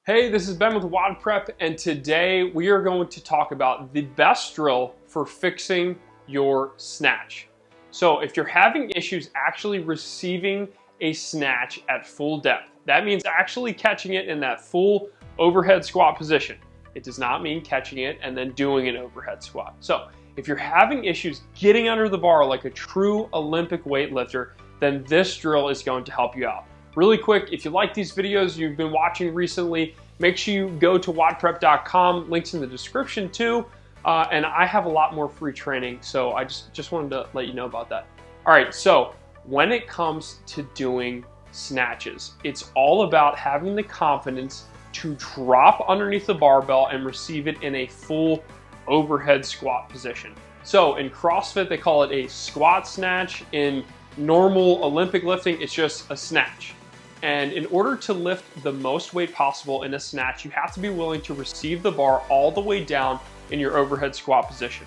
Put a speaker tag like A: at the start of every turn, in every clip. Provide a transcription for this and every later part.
A: Hey, this is Ben with WODprep, and today we are going to talk about the best drill for fixing your snatch. So if you're having issues actually receiving a snatch at full depth, that means actually catching it in that full overhead squat position. It does not mean catching it and then doing an overhead squat. So if you're having issues getting under the bar like a true Olympic weightlifter, then this drill is going to help you out. Really quick, if you like these videos you've been watching recently, make sure you go to WODprep.com, links in the description too, and I have a lot more free training, so I just wanted to let you know about that. All right, so when it comes to doing snatches, it's all about having the confidence to drop underneath the barbell and receive it in a full overhead squat position. So in CrossFit, they call it a squat snatch. In normal Olympic lifting, it's just a snatch. And in order to lift the most weight possible in a snatch, you have to be willing to receive the bar all the way down in your overhead squat position.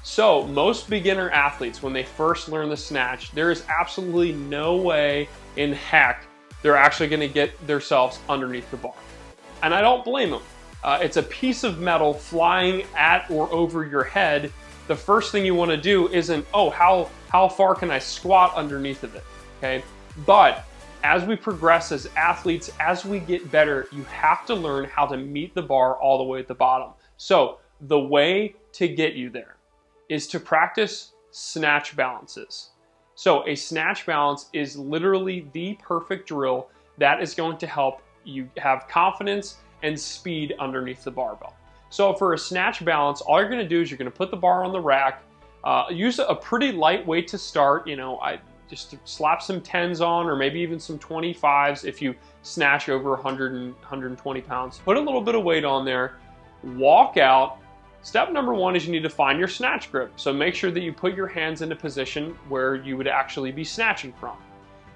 A: So most beginner athletes, when they first learn the snatch, there is absolutely no way in heck they're actually going to get themselves underneath the bar. And I don't blame them. It's a piece of metal flying at or over your head. The first thing you want to do isn't, oh, how far can I squat underneath of it, okay? But as we progress as athletes, as we get better, you have to learn how to meet the bar all the way at the bottom. So the way to get you there is to practice snatch balances. So a snatch balance is literally the perfect drill that is going to help you have confidence and speed underneath the barbell. So for a snatch balance, all you're going to do is you're going to put the bar on the rack, use a pretty light weight to start. Just slap some 10s on, or maybe even some 25s if you snatch over 100 and 120 pounds. Put a little bit of weight on there, walk out. Step number one is you need to find your snatch grip. So make sure that you put your hands in a position where you would actually be snatching from.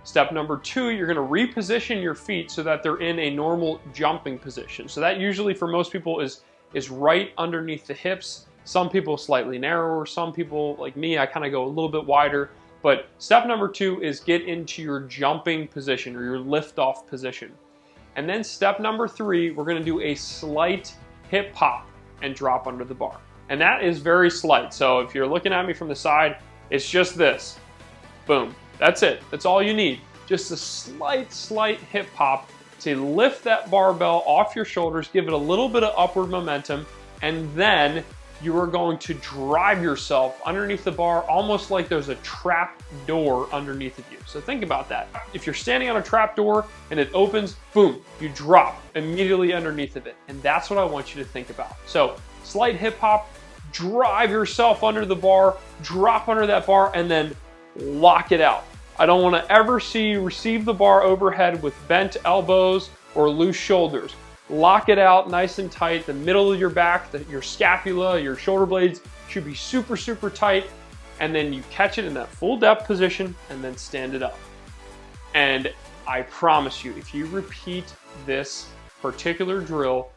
A: Step number two, you're gonna reposition your feet so that they're in a normal jumping position. So that usually for most people is right underneath the hips. Some people slightly narrower, some people like me, I kind of go a little bit wider. But step number two is get into your jumping position or your lift-off position. And then step number three, we're gonna do a slight hip hop and drop under the bar. And that is very slight. So if you're looking at me from the side, it's just this. Boom, that's it. That's all you need. Just a slight hip hop to lift that barbell off your shoulders, give it a little bit of upward momentum, and then you are going to drive yourself underneath the bar almost like there's a trap door underneath of you. So think about that. If you're standing on a trap door and it opens, boom, you drop immediately underneath of it. And that's what I want you to think about. So slight hip hop, drive yourself under the bar, drop under that bar, and then lock it out. I don't want to ever see you receive the bar overhead with bent elbows or loose shoulders. Lock it out nice and tight. The middle of your back, your scapula, your shoulder blades should be super tight. And then you catch it in that full depth position and then stand it up. And I promise you, if you repeat this particular drill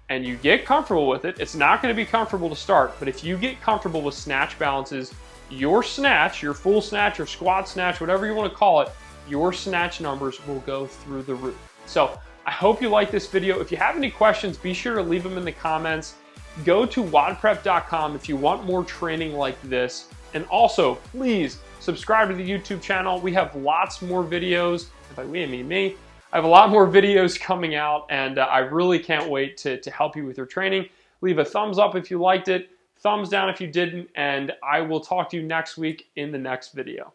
A: and you get comfortable with it, it's not going to be comfortable to start, but if you get comfortable with snatch balances, your snatch, your full snatch or squat snatch, whatever you want to call it, your snatch numbers will go through the roof. So I hope you like this video. If you have any questions, be sure to leave them in the comments. Go to WODprep.com if you want more training like this. And also, please subscribe to the YouTube channel. We have lots more videos. By we, I mean me. I have a lot more videos coming out, and I really can't wait to help you with your training. Leave a thumbs up if you liked it, thumbs down if you didn't, and I will talk to you next week in the next video.